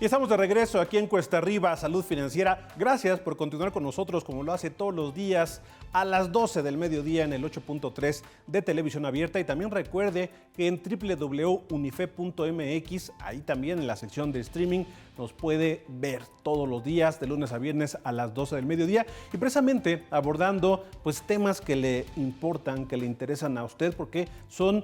Y estamos de regreso aquí en Cuesta Arriba, Salud Financiera. Gracias por continuar con nosotros como lo hace todos los días a las 12 del mediodía en el 8.3 de Televisión Abierta. Y también recuerde que en www.unife.mx, ahí también en la sección de streaming, nos puede ver todos los días, de lunes a viernes a las 12 del mediodía. Y precisamente abordando pues temas que le importan, que le interesan a usted, porque son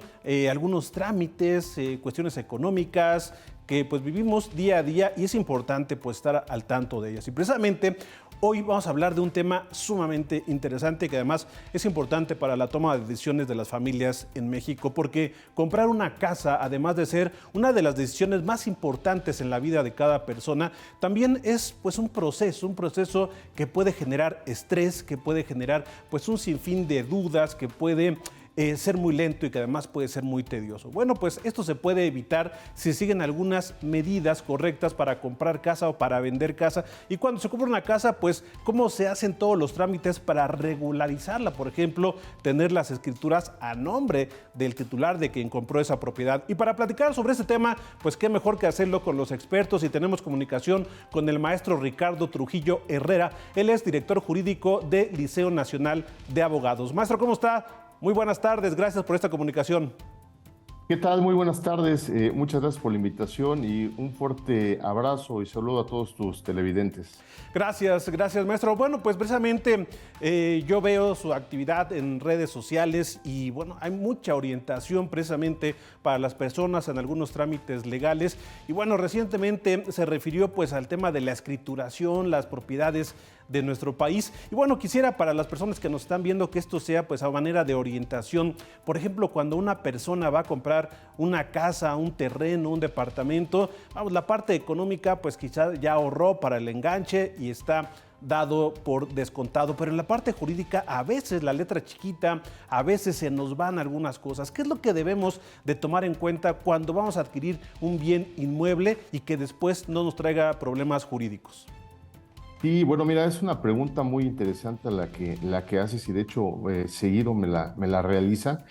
algunos trámites, cuestiones económicas, que pues vivimos día a día y es importante pues estar al tanto de ellas. Y precisamente hoy vamos a hablar de un tema sumamente interesante que además es importante para la toma de decisiones de las familias en México, porque comprar una casa, además de ser una de las decisiones más importantes en la vida de cada persona, también es pues un proceso que puede generar estrés, que puede generar pues un sinfín de dudas, que puede ser muy lento y que además puede ser muy tedioso. Bueno, pues esto se puede evitar si siguen algunas medidas correctas para comprar casa o para vender casa. Y cuando se compra una casa, pues cómo se hacen todos los trámites para regularizarla. Por ejemplo, tener las escrituras a nombre del titular de quien compró esa propiedad. Y para platicar sobre este tema, pues qué mejor que hacerlo con los expertos, y tenemos comunicación con el maestro Ricardo Trujillo Herrera. Él es director jurídico del Liceo Nacional de Abogados. Maestro, ¿cómo está? Muy buenas tardes, gracias por esta comunicación. ¿Qué tal? Muy buenas tardes. Muchas gracias por la invitación y un fuerte abrazo y saludo a todos tus televidentes. Gracias, maestro. Bueno, pues precisamente yo veo su actividad en redes sociales y bueno, hay mucha orientación precisamente para las personas en algunos trámites legales. Y bueno, recientemente se refirió pues al tema de la escrituración, las propiedades de nuestro país. Y bueno, quisiera para las personas que nos están viendo que esto sea pues a manera de orientación. Por ejemplo, cuando una persona va a comprar una casa, un terreno, un departamento, vamos, la parte económica pues quizás ya ahorró para el enganche y está dado por descontado, pero en la parte jurídica a veces la letra chiquita, a veces se nos van algunas cosas. ¿Qué es lo que debemos de tomar en cuenta cuando vamos a adquirir un bien inmueble y que después no nos traiga problemas jurídicos? Sí, bueno, mira, es una pregunta muy interesante la que haces y de hecho seguido me la realiza.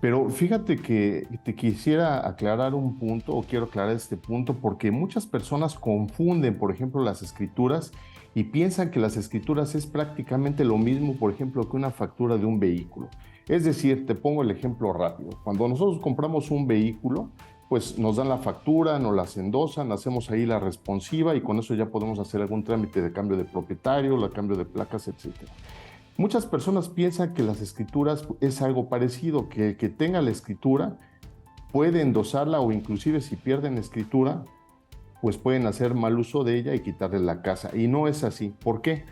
Pero fíjate que te quisiera aclarar un punto, o quiero aclarar este punto, porque muchas personas confunden, por ejemplo, las escrituras y piensan que las escrituras es prácticamente lo mismo, por ejemplo, que una factura de un vehículo. Es decir, te pongo el ejemplo rápido. Cuando nosotros compramos un vehículo, pues nos dan la factura, nos las endosan, hacemos ahí la responsiva y con eso ya podemos hacer algún trámite de cambio de propietario, el cambio de placas, etcétera. Muchas personas piensan que las escrituras es algo parecido, que el que tenga la escritura puede endosarla o inclusive si pierden la escritura, pues pueden hacer mal uso de ella y quitarle la casa. Y no es así. ¿Por qué?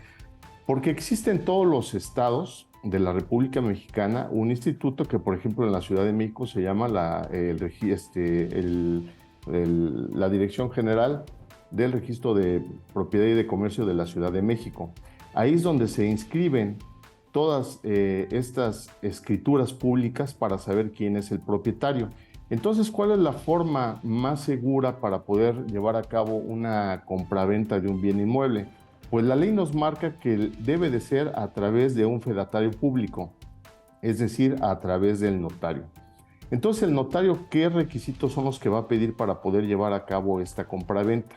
Porque existe en todos los estados de la República Mexicana un instituto que, por ejemplo, en la Ciudad de México se llama la Dirección General del Registro de Propiedad y de Comercio de la Ciudad de México. Ahí es donde se inscriben todas estas escrituras públicas para saber quién es el propietario. Entonces, ¿cuál es la forma más segura para poder llevar a cabo una compraventa de un bien inmueble? Pues la ley nos marca que debe de ser a través de un fedatario público, es decir, a través del notario. Entonces, el notario, ¿qué requisitos son los que va a pedir para poder llevar a cabo esta compraventa?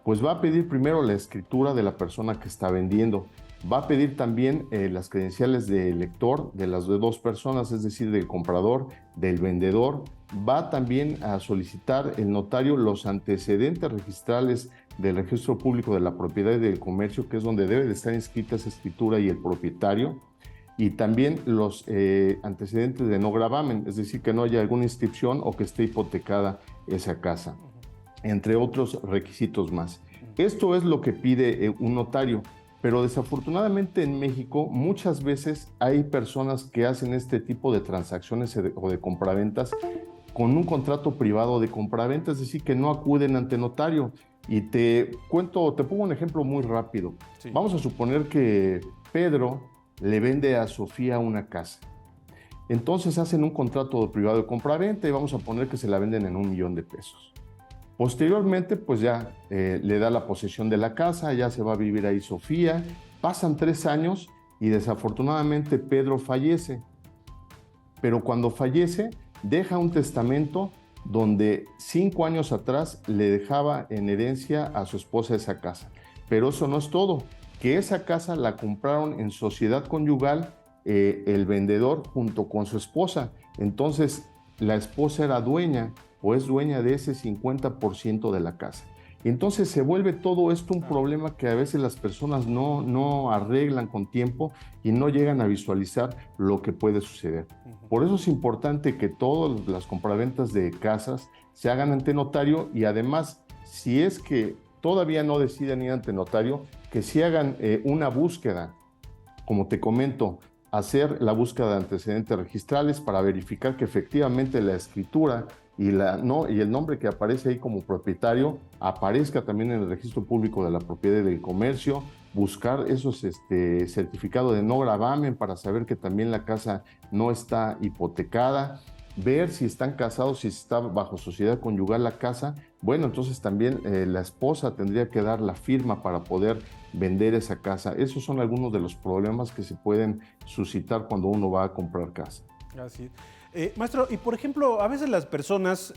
Pues va a pedir primero la escritura de la persona que está vendiendo. Va a pedir también las credenciales del lector de las dos personas, es decir, del comprador, del vendedor. Va también a solicitar el notario los antecedentes registrales del Registro Público de la Propiedad y del Comercio, que es donde debe de estar inscrita esa escritura y el propietario. Y también los antecedentes de no gravamen, es decir, que no haya alguna inscripción o que esté hipotecada esa casa, entre otros requisitos más. Esto es lo que pide un notario. Pero desafortunadamente en México muchas veces hay personas que hacen este tipo de transacciones o de compraventas con un contrato privado de compraventa, es decir, que no acuden ante notario. Y te pongo un ejemplo muy rápido. Sí. Vamos a suponer que Pedro le vende a Sofía una casa. Entonces hacen un contrato privado de compraventa y vamos a poner que se la venden en $1,000,000. Posteriormente, pues ya le da la posesión de la casa, ya se va a vivir ahí Sofía, pasan 3 años y desafortunadamente Pedro fallece. Pero cuando fallece, deja un testamento donde 5 años atrás le dejaba en herencia a su esposa esa casa. Pero eso no es todo, que esa casa la compraron en sociedad conyugal el vendedor junto con su esposa. Entonces, la esposa era dueña o es dueña de ese 50% de la casa. Entonces se vuelve todo esto un problema que a veces las personas no arreglan con tiempo y no llegan a visualizar lo que puede suceder. Por eso es importante que todas las compraventas de casas se hagan ante notario y además, si es que todavía no deciden ir ante notario, que sí hagan una búsqueda, como te comento, hacer la búsqueda de antecedentes registrales para verificar que efectivamente la escritura y el nombre que aparece ahí como propietario aparezca también en el registro público de la propiedad y del comercio, buscar esos certificados de no gravamen para saber que también la casa no está hipotecada, ver si están casados, si está bajo sociedad conyugal la casa. Bueno, entonces también la esposa tendría que dar la firma para poder vender esa casa. Esos son algunos de los problemas que se pueden suscitar cuando uno va a comprar casa. Así. Maestro, y por ejemplo, a veces las personas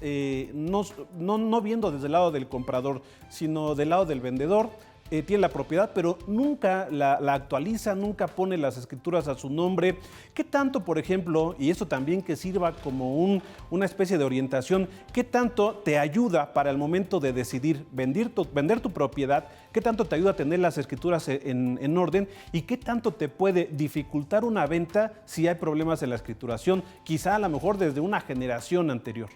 no viendo desde el lado del comprador, sino del lado del vendedor, tiene la propiedad, pero nunca la actualiza, nunca pone las escrituras a su nombre. ¿Qué tanto, por ejemplo, y eso también que sirva como una especie de orientación, qué tanto te ayuda para el momento de decidir vender tu propiedad? ¿Qué tanto te ayuda a tener las escrituras en orden? ¿Y qué tanto te puede dificultar una venta si hay problemas en la escrituración? Quizá a lo mejor desde una generación anterior.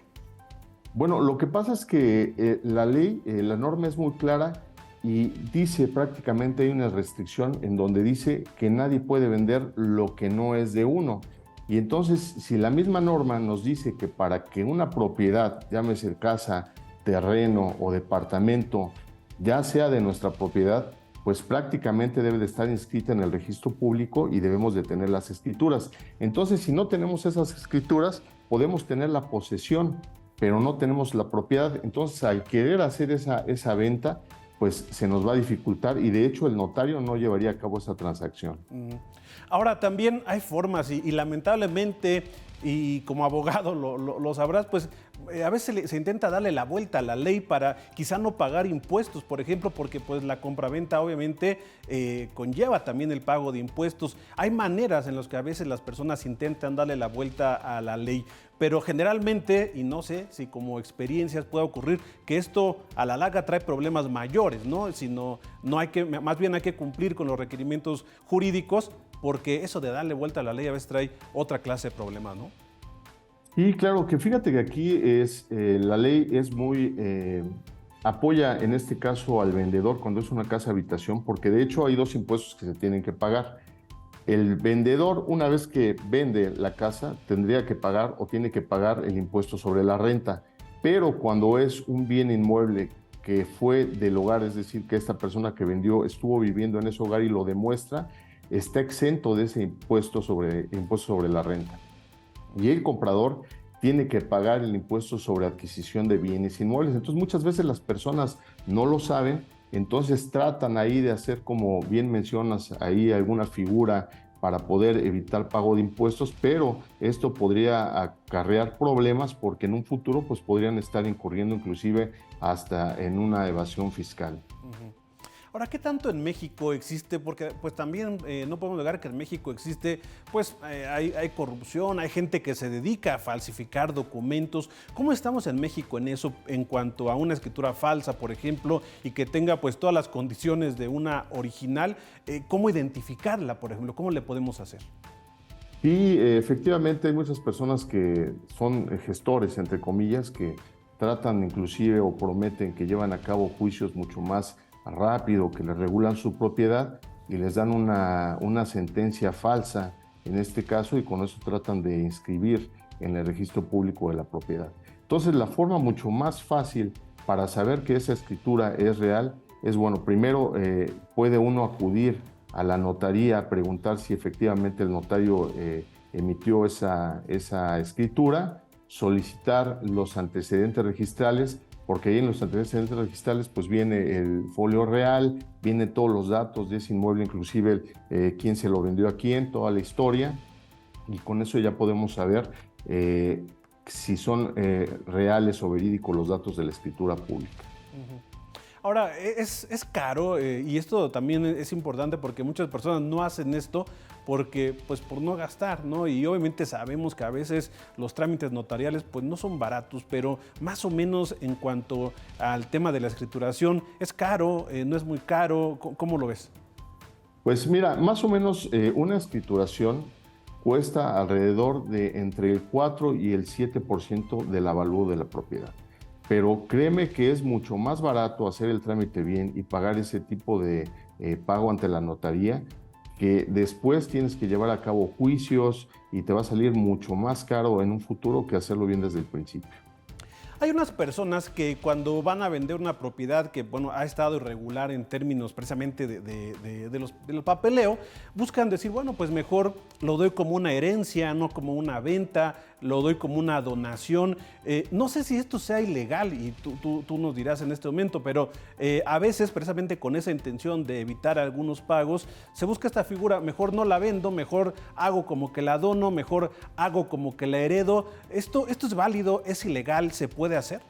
Bueno, lo que pasa es que la ley, la norma es muy clara y dice prácticamente, hay una restricción en donde dice que nadie puede vender lo que no es de uno. Y entonces, si la misma norma nos dice que para que una propiedad, llámese casa, terreno o departamento, ya sea de nuestra propiedad, pues prácticamente debe de estar inscrita en el registro público y debemos de tener las escrituras. Entonces, si no tenemos esas escrituras, podemos tener la posesión, pero no tenemos la propiedad. Entonces, al querer hacer esa venta, pues se nos va a dificultar y de hecho el notario no llevaría a cabo esa transacción. Ahora también hay formas y lamentablemente, y como abogado lo sabrás, pues a veces se intenta darle la vuelta a la ley para quizá no pagar impuestos, por ejemplo, porque pues la compraventa obviamente conlleva también el pago de impuestos. Hay maneras en las que a veces las personas intentan darle la vuelta a la ley, pero generalmente, y no sé si como experiencias puede ocurrir, que esto a la larga trae problemas mayores, ¿no? Sino, más bien hay que cumplir con los requerimientos jurídicos, porque eso de darle vuelta a la ley a veces trae otra clase de problemas, ¿no? Y claro que fíjate que aquí la ley es muy, apoya en este caso al vendedor cuando es una casa habitación, porque de hecho hay dos impuestos que se tienen que pagar. El vendedor, una vez que vende la casa, tendría que pagar o tiene que pagar el impuesto sobre la renta. Pero cuando es un bien inmueble que fue del hogar, es decir, que esta persona que vendió estuvo viviendo en ese hogar y lo demuestra, está exento de ese impuesto sobre la renta. Y el comprador tiene que pagar el impuesto sobre adquisición de bienes inmuebles. Entonces, muchas veces las personas no lo saben. Entonces tratan ahí de hacer, como bien mencionas, ahí alguna figura para poder evitar pago de impuestos, pero esto podría acarrear problemas porque en un futuro pues podrían estar incurriendo inclusive hasta en una evasión fiscal. Ahora, ¿qué tanto en México existe? Porque pues también no podemos negar que en México existe, pues hay corrupción, hay gente que se dedica a falsificar documentos. ¿Cómo estamos en México en eso, en cuanto a una escritura falsa, por ejemplo, y que tenga pues todas las condiciones de una original? ¿Cómo identificarla, por ejemplo? ¿Cómo le podemos hacer? Sí, efectivamente hay muchas personas que son gestores, entre comillas, que tratan inclusive o prometen que llevan a cabo juicios mucho más rápido, que les regulan su propiedad y les dan una sentencia falsa en este caso y con eso tratan de inscribir en el registro público de la propiedad. Entonces la forma mucho más fácil para saber que esa escritura es real es, bueno, primero puede uno acudir a la notaría a preguntar si efectivamente el notario emitió esa escritura, solicitar los antecedentes registrales, porque ahí en los antecedentes registrales pues viene el folio real, vienen todos los datos de ese inmueble, inclusive quién se lo vendió a quién, toda la historia, y con eso ya podemos saber si son reales o verídicos los datos de la escritura pública. Ahora, es caro y esto también es importante porque muchas personas no hacen esto porque, pues, por no gastar, ¿no? Y obviamente sabemos que a veces los trámites notariales, pues, no son baratos, pero más o menos en cuanto al tema de la escrituración, ¿es caro? ¿No es muy caro? ¿Cómo lo ves? Pues mira, más o menos una escrituración cuesta alrededor de entre el 4 y el 7% del avalúo de la propiedad. Pero créeme que es mucho más barato hacer el trámite bien y pagar ese tipo de pago ante la notaría, que después tienes que llevar a cabo juicios y te va a salir mucho más caro en un futuro que hacerlo bien desde el principio. Hay unas personas que cuando van a vender una propiedad que, bueno, ha estado irregular en términos precisamente del papeleo, buscan decir, bueno, pues mejor lo doy como una herencia, no como una venta, lo doy como una donación. No sé si esto sea ilegal y tú nos dirás en este momento, pero a veces precisamente con esa intención de evitar algunos pagos, se busca esta figura, mejor no la vendo, mejor hago como que la dono, mejor hago como que la heredo. ¿Esto es válido? ¿Es ilegal? ¿Se puede hacer?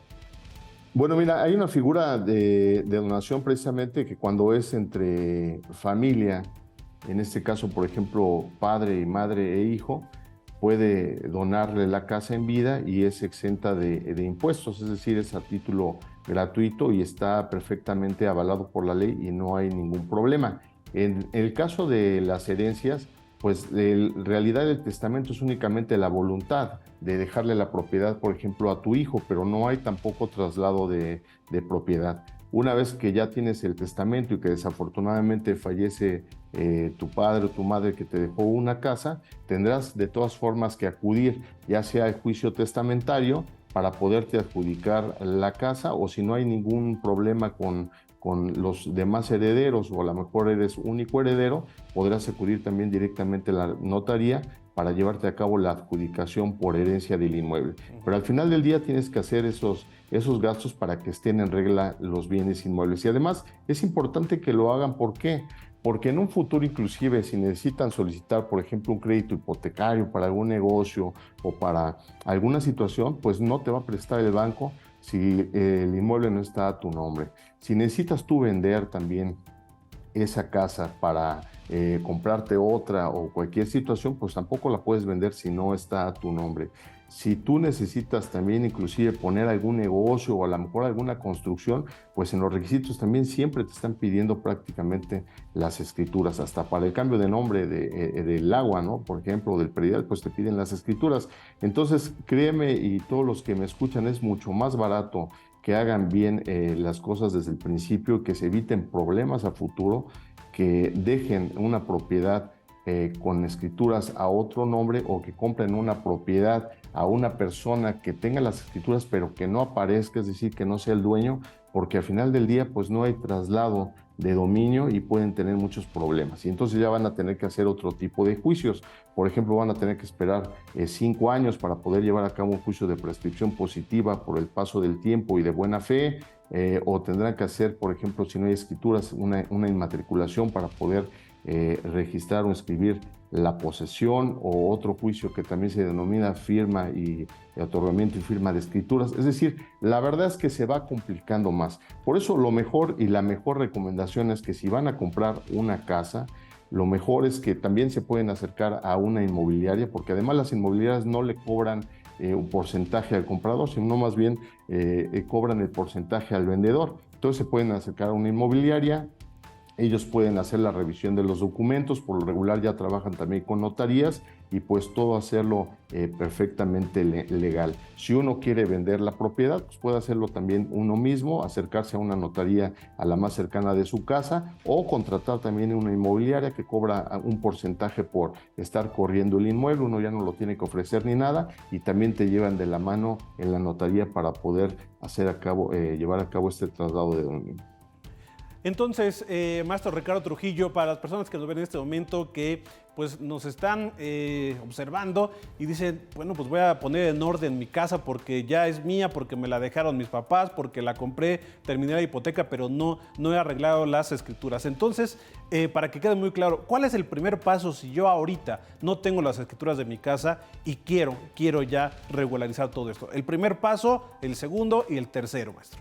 Bueno, mira, hay una figura de donación precisamente que cuando es entre familia, en este caso, por ejemplo, padre y madre e hijo, puede donarle la casa en vida y es exenta de impuestos, es decir, es a título gratuito y está perfectamente avalado por la ley y no hay ningún problema. En el caso de las herencias, pues en realidad el testamento es únicamente la voluntad de dejarle la propiedad, por ejemplo, a tu hijo, pero no hay tampoco traslado de propiedad. Una vez que ya tienes el testamento y que desafortunadamente fallece tu padre o tu madre que te dejó una casa, tendrás de todas formas que acudir ya sea al juicio testamentario para poderte adjudicar la casa, o si no hay ningún problema con los demás herederos o a lo mejor eres único heredero, podrás acudir también directamente a la notaría para llevarte a cabo la adjudicación por herencia del inmueble. Pero al final del día tienes que hacer esos gastos para que estén en regla los bienes inmuebles. Y además es importante que lo hagan. ¿Por qué? Porque en un futuro inclusive si necesitan solicitar, por ejemplo, un crédito hipotecario para algún negocio o para alguna situación, pues no te va a prestar el banco si el inmueble no está a tu nombre. Si necesitas tú vender también esa casa para comprarte otra o cualquier situación, pues tampoco la puedes vender si no está a tu nombre. Si tú necesitas también inclusive poner algún negocio o a lo mejor alguna construcción, pues en los requisitos también siempre te están pidiendo prácticamente las escrituras, hasta para el cambio de nombre del agua, ¿no? Por ejemplo, del predial, pues te piden las escrituras. Entonces, créeme, y todos los que me escuchan, es mucho más barato que hagan bien las cosas desde el principio, que se eviten problemas a futuro, que dejen una propiedad con escrituras a otro nombre o que compren una propiedad a una persona que tenga las escrituras pero que no aparezca, es decir, que no sea el dueño, porque al final del día pues no hay traslado de dominio y pueden tener muchos problemas. Y entonces ya van a tener que hacer otro tipo de juicios. Por ejemplo, van a tener que esperar 5 años para poder llevar a cabo un juicio de prescripción positiva por el paso del tiempo y de buena fe, o tendrán que hacer, por ejemplo, si no hay escrituras, una inmatriculación para poder registrar o inscribir la posesión, o otro juicio que también se denomina firma y otorgamiento y firma de escrituras. Es decir, la verdad es que se va complicando más. Por eso lo mejor y la mejor recomendación es que si van a comprar una casa, lo mejor es que también se pueden acercar a una inmobiliaria, porque además las inmobiliarias no le cobran un porcentaje al comprador, sino más bien cobran el porcentaje al vendedor. Entonces se pueden acercar a una inmobiliaria. Ellos pueden hacer la revisión de los documentos, por lo regular ya trabajan también con notarías, y pues todo hacerlo perfectamente legal. Si uno quiere vender la propiedad, pues puede hacerlo también uno mismo, acercarse a una notaría a la más cercana de su casa, o contratar también una inmobiliaria que cobra un porcentaje por estar corriendo el inmueble. Uno ya no lo tiene que ofrecer ni nada, y también te llevan de la mano en la notaría para poder llevar a cabo este traslado de dominio. Entonces, maestro Ricardo Trujillo, para las personas que nos ven en este momento, que pues nos están observando y dicen, bueno, pues voy a poner en orden mi casa porque ya es mía, porque me la dejaron mis papás, porque la compré, terminé la hipoteca, pero no he arreglado las escrituras. Entonces, para que quede muy claro, ¿cuál es el primer paso si yo ahorita no tengo las escrituras de mi casa y quiero ya regularizar todo esto? El primer paso, el segundo y el tercero, maestro.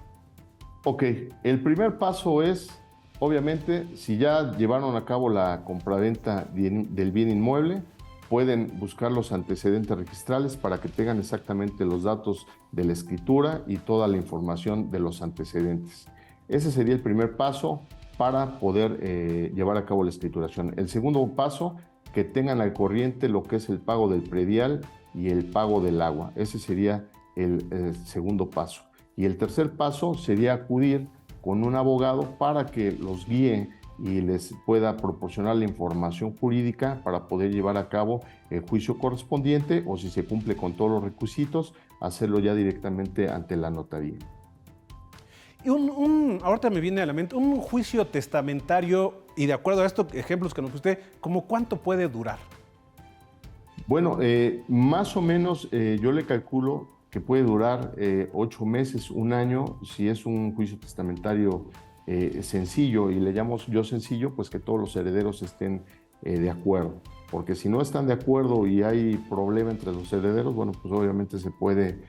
Ok, el primer paso es, obviamente, si ya llevaron a cabo la compraventa del bien inmueble, pueden buscar los antecedentes registrales para que tengan exactamente los datos de la escritura y toda la información de los antecedentes. Ese sería el primer paso para poder llevar a cabo la escrituración. El segundo paso, que tengan al corriente lo que es el pago del predial y el pago del agua. Ese sería el segundo paso. Y el tercer paso sería acudir con un abogado para que los guíe y les pueda proporcionar la información jurídica para poder llevar a cabo el juicio correspondiente, o si se cumple con todos los requisitos, hacerlo ya directamente ante la notaría. Y ahorita me viene a la mente, un juicio testamentario, y de acuerdo a estos ejemplos que nos pusiste, ¿cómo cuánto puede durar? Bueno, más o menos yo le calculo que puede durar 8 meses, un año, si es un juicio testamentario sencillo, y le llamo yo sencillo, pues que todos los herederos estén de acuerdo, porque si no están de acuerdo y hay problema entre los herederos, bueno, pues obviamente se puede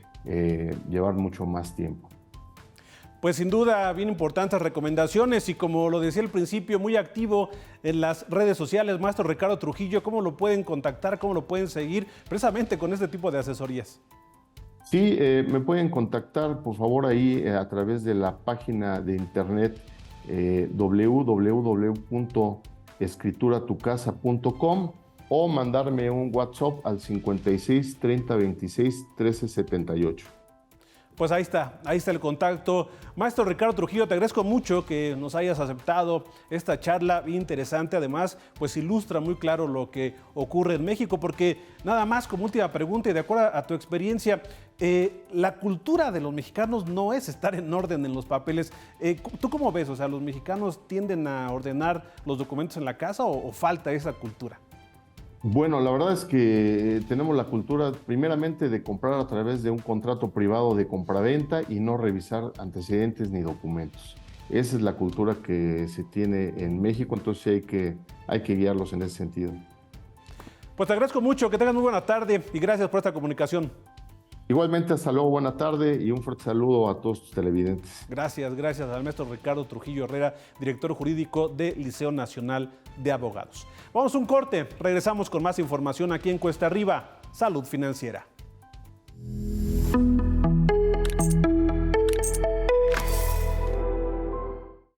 llevar mucho más tiempo. Pues sin duda, bien importantes recomendaciones, y como lo decía al principio, muy activo en las redes sociales, maestro Ricardo Trujillo. ¿Cómo lo pueden contactar, cómo lo pueden seguir precisamente con este tipo de asesorías? Sí, me pueden contactar, por favor, ahí a través de la página de internet www.escrituratucasa.com, o mandarme un WhatsApp al 56 30 26 13 78. Pues ahí está el contacto. Maestro Ricardo Trujillo, te agradezco mucho que nos hayas aceptado esta charla bien interesante. Además, pues ilustra muy claro lo que ocurre en México, porque nada más como última pregunta, y de acuerdo a tu experiencia, la cultura de los mexicanos no es estar en orden en los papeles. ¿Tú cómo ves? O sea, ¿los mexicanos tienden a ordenar los documentos en la casa o falta esa cultura? Bueno, la verdad es que tenemos la cultura primeramente de comprar a través de un contrato privado de compraventa y no revisar antecedentes ni documentos. Esa es la cultura que se tiene en México, entonces hay que guiarlos en ese sentido. Pues te agradezco mucho, que tengas muy buena tarde y gracias por esta comunicación. Igualmente, hasta luego, buena tarde y un fuerte saludo a todos tus televidentes. Gracias al maestro Ricardo Trujillo Herrera, director jurídico del Liceo Nacional de Abogados. Vamos a un corte, regresamos con más información aquí en Cuesta Arriba, Salud Financiera.